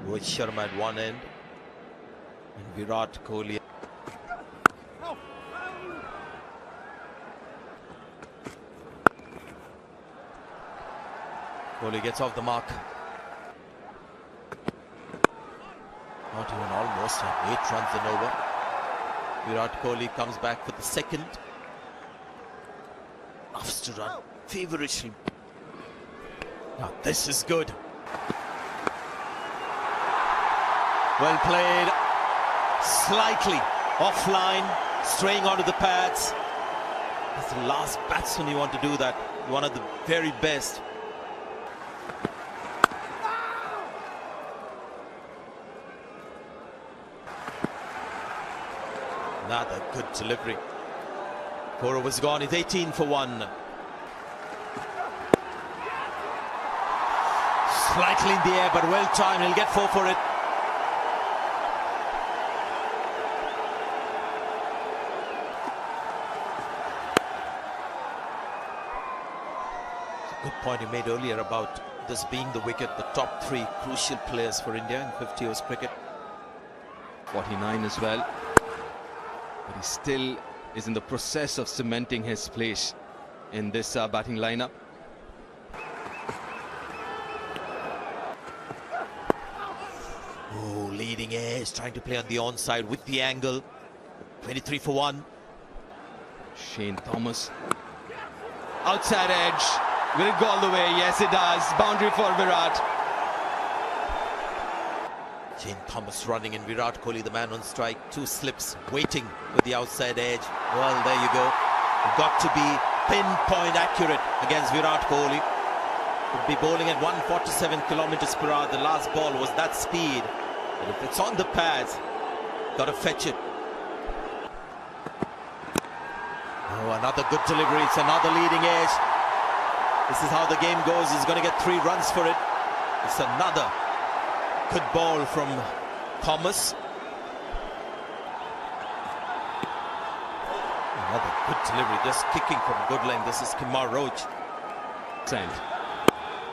Rohit Sharma at one end and Virat Kohli. Kohli gets off the mark. Not even almost, 8 runs and over. Virat Kohli comes back for the second. Loves to run feverishly. Now this is good. Well played. Slightly offline, straying onto the pads. That's the last batsman you want to do that. One of the very best. Another good delivery. 4 overs gone. It's 18 for 1. Slightly in the air, but well timed. He'll get 4 for it. It's a good point he made earlier about this being the wicket, the top 3 crucial players for India in 50 overs cricket. 49 as well. But he still is in the process of cementing his place in this batting lineup. Oh, leading edge, trying to play on the onside with the angle. 23 for 1. Shane Thomas. Outside edge. Will it go all the way? Yes, it does. Boundary for Virat. Shane Thomas running in, Virat Kohli, the man on strike. 2 slips, waiting with the outside edge. Well, there you go. You've got to be pinpoint accurate against Virat Kohli. Could be bowling at 147 kilometers per hour. The last ball was that speed. But if it's on the pads, got to fetch it. Oh, another good delivery. It's another leading edge. This is how the game goes. He's going to get 3 runs for it. It's another good ball from Thomas. Another good delivery, just kicking from good length. This is Kumar Roach. And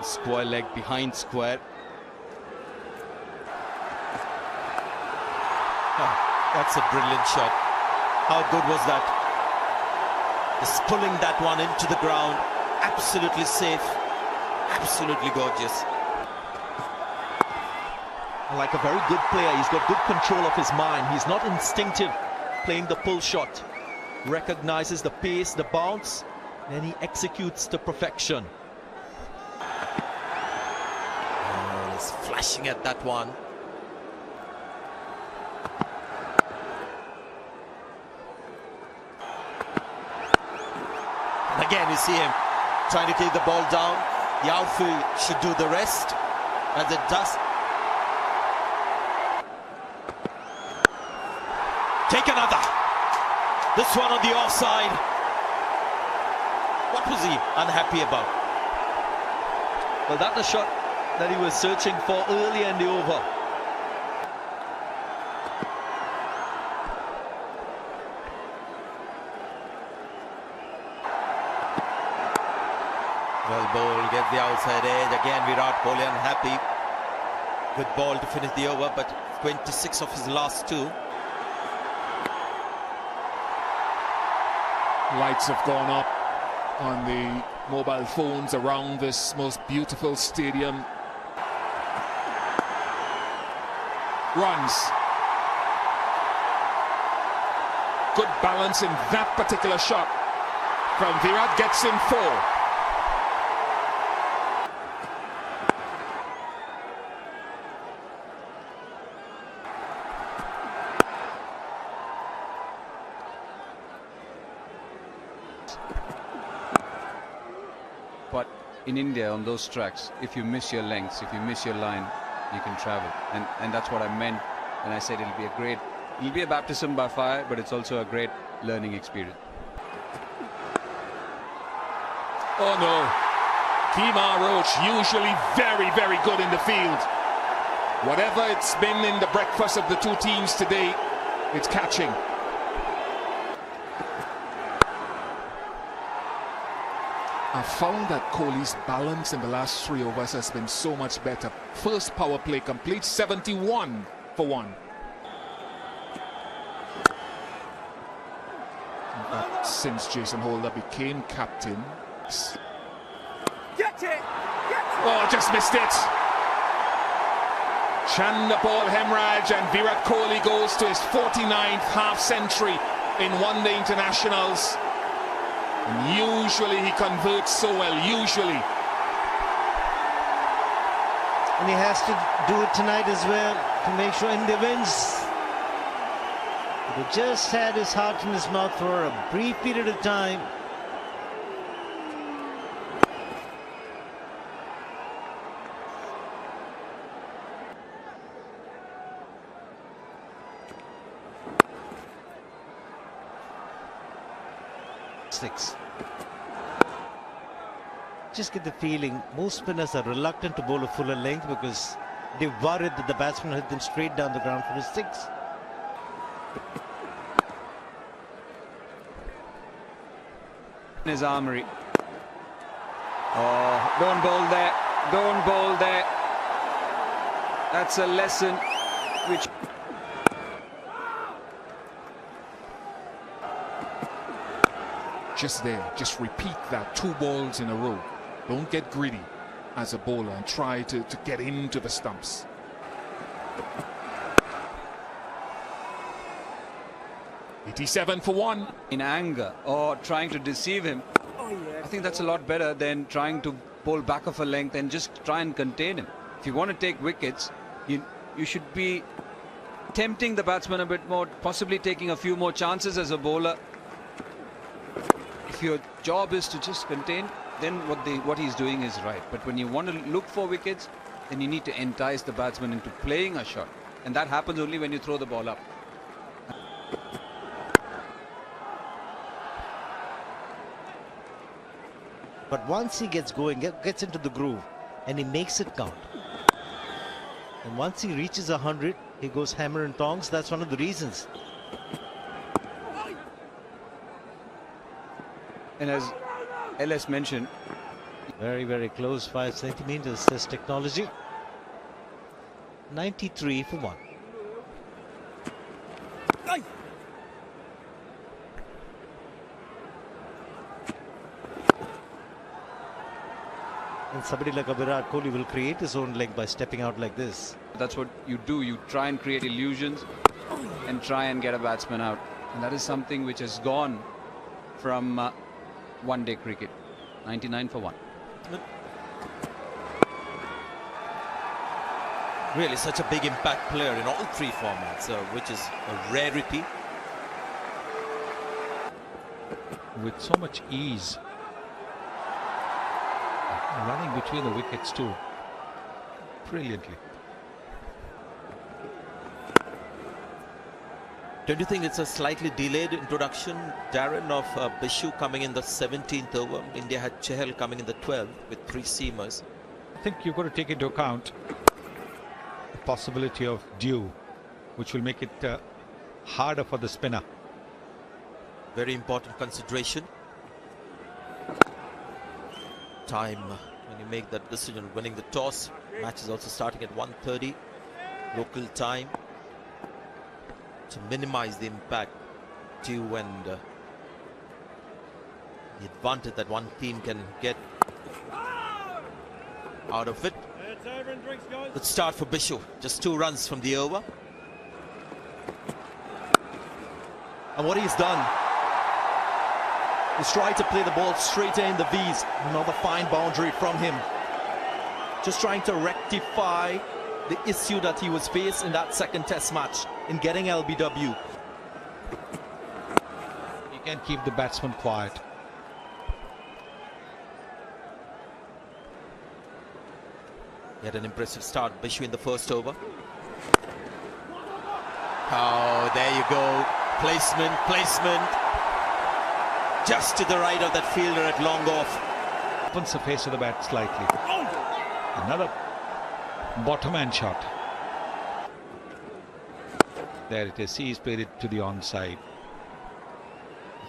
square leg behind square. Oh, that's a brilliant shot. How good was that? Just pulling that one into the ground. Absolutely safe. Absolutely gorgeous. Like a very good player, he's got good control of his mind. He's not instinctive playing the pull shot. Recognizes the pace, the bounce, and he executes to perfection. Oh, he's flashing at that one. And again, you see him trying to keep the ball down. The outfield should do the rest, as it does. Take another. This one on the offside. What was he unhappy about? Well, that's the shot that he was searching for earlier in the over. Well bowled, gets the outside edge. Again, Virat Kohli unhappy. Good ball to finish the over, but 26 of his last 2. Lights have gone up on the mobile phones around this most beautiful stadium. Runs. Good balance in that particular shot from Virat, gets in 4. But in India, on those tracks, if you miss your lengths, if you miss your line, you can travel. And that's what I meant when I said it'll be a baptism by fire, but it's also a great learning experience. Oh no, Kumar Roach, usually very, very good in the field. Whatever it's been in the breakfast of the 2 teams today, it's catching. I've found that Kohli's balance in the last 3 overs has been so much better. First power play complete, 71 for 1. Since Jason Holder became captain. Oh, just missed it. Chandapal Hemraj and Virat Kohli goes to his 49th half century in one-day internationals. And usually he converts so well, usually. And he has to do it tonight as well to make sure India wins. He just had his heart in his mouth for a brief period of time. Six. Just get the feeling most spinners are reluctant to bowl a fuller length because they're worried that the batsman hit them straight down the ground for a six. In his armory. Oh, don't bowl there. Don't bowl there. That's a lesson which... Just there, just repeat that 2 balls in a row. Don't get greedy as a bowler and try to get into the stumps. $87 for 1. in anger or trying to deceive him, I think that's a lot better than trying to bowl back of a length and just try and contain him. If you want to take wickets, you should be tempting the batsman a bit more, possibly taking a few more chances as a bowler. If your job is to just contain, then what he's doing is right. But when you want to look for wickets, then you need to entice the batsman into playing a shot, and that happens only when you throw the ball up. But once he gets going, gets into the groove, and he makes it count. And once he reaches 100, he goes hammer and tongs. That's one of the reasons. And as LS mentioned, Very, very close, 5 centimeters. This technology. 93 for 1. And somebody like a Virat Kohli will create his own leg by stepping out like this. that's what you do. You try and create illusions and try and get a batsman out. And that is something which has gone from one-day cricket. 99 for 1. Really such a big impact player in all 3 formats, which is a rarity. With so much ease, running between the wickets too, brilliantly. Don't you think it's a slightly delayed introduction, Darren, of Bishu coming in the 17th over? India had Chahal coming in the 12th with 3 seamers. I think you've got to take into account the possibility of dew, which will make it harder for the spinner. Very important consideration. Time when you make that decision, winning the toss. Match is also starting at 1:30 local time to minimize the impact due and the advantage that one team can get out of it. Good start for Bishu, just 2 runs from the over. And what he's done is try to play the ball straight in the V's. Another fine boundary from him. Just trying to rectify the issue that he was faced in that second test match in getting LBW. You can keep the batsman quiet. He had an impressive start, Bishu, in the first over. Oh, there you go. Placement. Just to the right of that fielder at long off. Opens the face of the bat slightly. Another bottom hand shot. There it is. He's played it to the onside.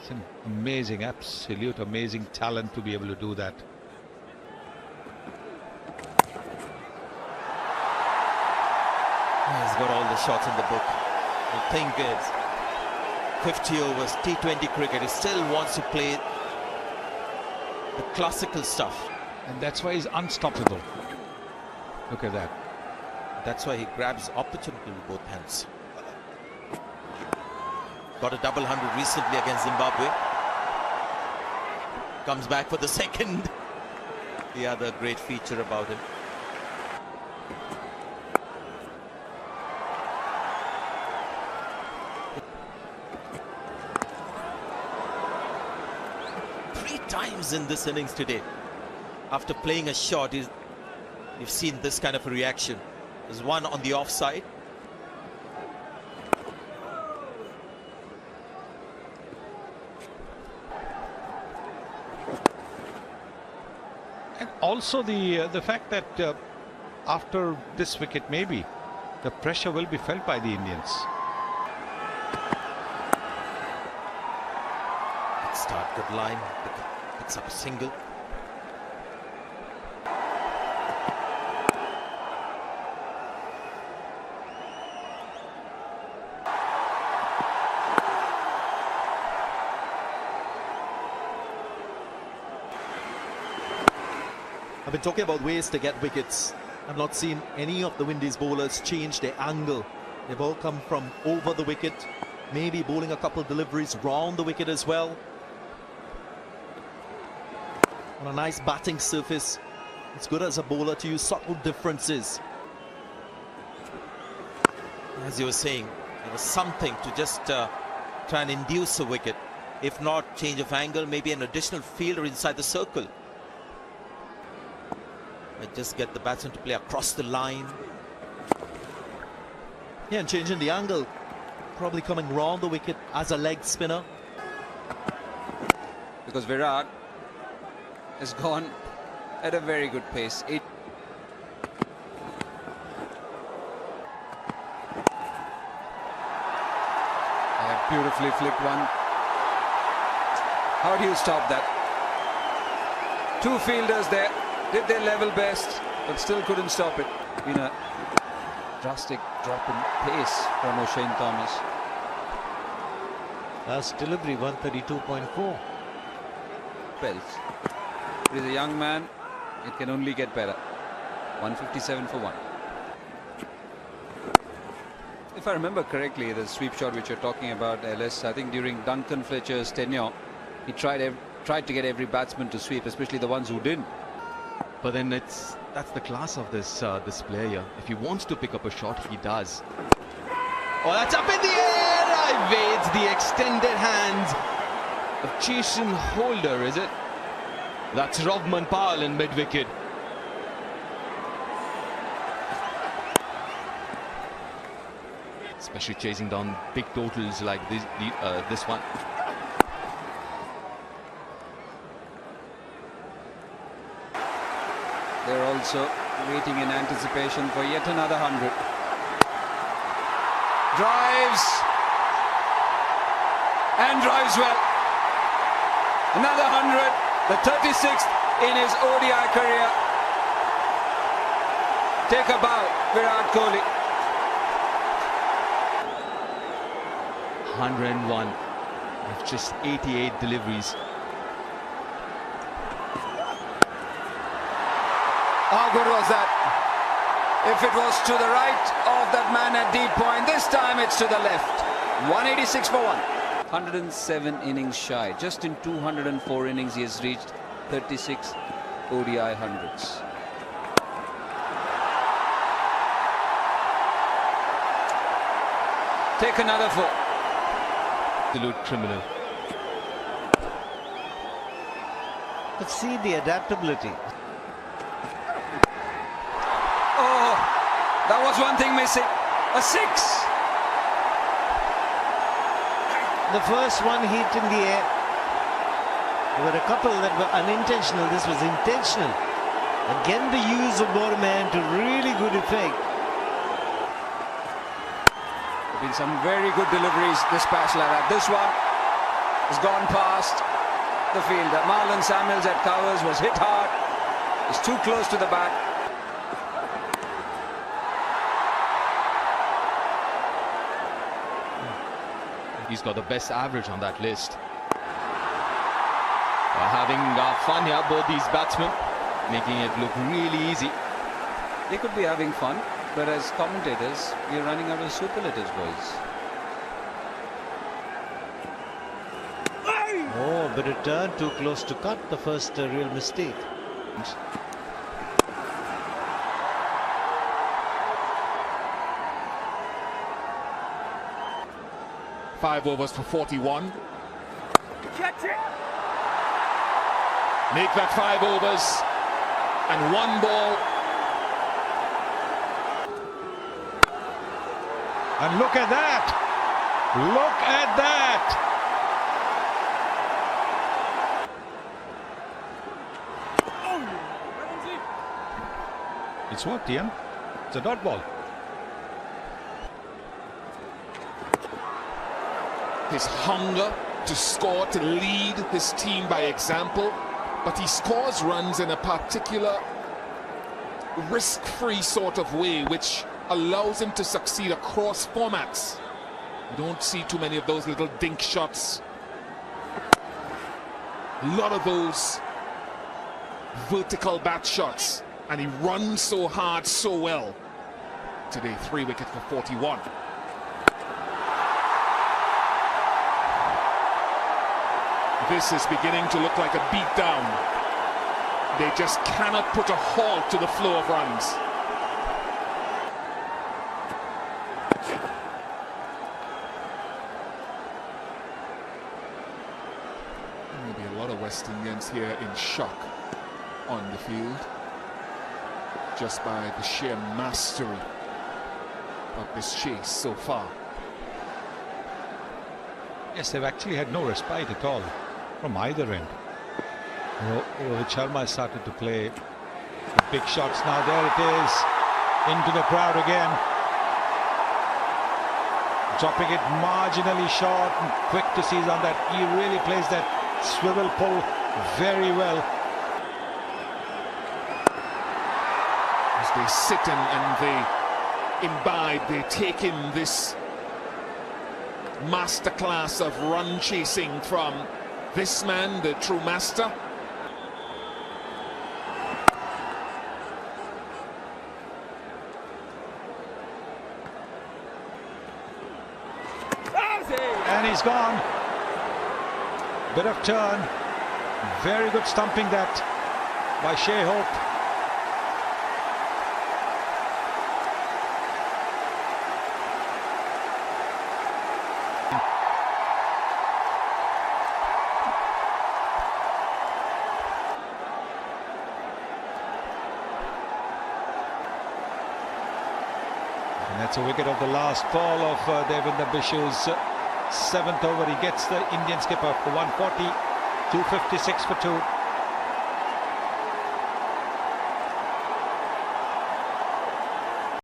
It's an amazing, absolute amazing talent to be able to do that. He's got all the shots in the book. The thing is, 50 overs, T20 cricket, he still wants to play the classical stuff. And that's why he's unstoppable. Look at that. That's why he grabs opportunity with both hands. Got a double 100 recently against Zimbabwe. Comes back for the second. The other great feature about him. Three times in this innings today, after playing a shot, you've seen this kind of a reaction. There's one on the offside. And also the fact that after this wicket, maybe the pressure will be felt by the Indians. Good start, good line. Picks up a single. I've been talking about ways to get wickets. I've not seen any of the Windies bowlers change their angle. They've all come from over the wicket, maybe bowling a couple of deliveries round the wicket as well. On a nice batting surface, it's good as a bowler to use subtle differences. As you were saying, there was something to just try and induce a wicket. If not, change of angle, maybe an additional fielder inside the circle. Just get the batsman to play across the line. Yeah, and changing the angle. Probably coming round the wicket as a leg spinner. Because Virat has gone at a very good pace. Beautifully flicked one. How do you stop that? Two fielders there. Did their level best, but still couldn't stop it. Been a drastic drop in pace from O'Shane Thomas. Last delivery, 132.4. Belts. It is a young man. It can only get better. 157 for 1. If I remember correctly, the sweep shot which you're talking about, LS, I think during Duncan Fletcher's tenure, he tried to get every batsman to sweep, especially the ones who didn't. But then that's the class of this player. If he wants to pick up a shot, he does. Oh, that's up in the air! Evades the extended hands of Jason Holder, is it? That's Rovman Pal in mid-wicket. Especially chasing down big totals like this one. They're also waiting in anticipation for yet another 100. Drives. And drives well. Another 100. The 36th in his ODI career. Take a bow, Virat Kohli. 101 with just 88 deliveries. How good was that? If it was to the right of that man at deep point, this time it's to the left. 186 for 1. 107 innings shy. Just in 204 innings he has reached 36 ODI hundreds. Take another 4. Absolute criminal. But see the adaptability. Oh, that was one thing missing. A 6. The first one hit in the air. There were a couple that were unintentional. This was intentional. Again, the use of Borman to really good effect. There have been some very good deliveries this past ladder. This one has gone past the fielder. Marlon Samuels at covers, was hit hard. Is too close to the bat. He's got the best average on that list. Having fun here, both these batsmen, making it look really easy. They could be having fun, but as commentators, we're running out of superlatives, boys. Oh, but a turn too close to cut, the first real mistake. Five overs for 41. Catch it! Make that 5 overs and 1 ball. And look at that! Look at that! It's what, Ian? It's a dot ball. His hunger to score, to lead his team by example, but he scores runs in a particular risk-free sort of way, which allows him to succeed across formats. You don't see too many of those little dink shots. A lot of those vertical bat shots, and he runs so hard, so well. Today, 3 wickets for 41. This is beginning to look like a beatdown. They just cannot put a halt to the flow of runs. Maybe a lot of West Indians here in shock on the field, just by the sheer mastery of this chase so far. Yes, they've actually had no respite at all from either end. Rohit Sharma has started to play the big shots now. There it is, into the crowd again. Dropping it marginally short and quick to seize on that. He really plays that swivel pull very well. As they sit and they imbibe, they take in this masterclass of run chasing from this man, the true master. And he's gone. Bit of turn. Very good stumping that by Shea Hope. And that's a wicket of the last ball of Devendra Bishu's 7th over. He gets the Indian skipper for 140, 256 for 2.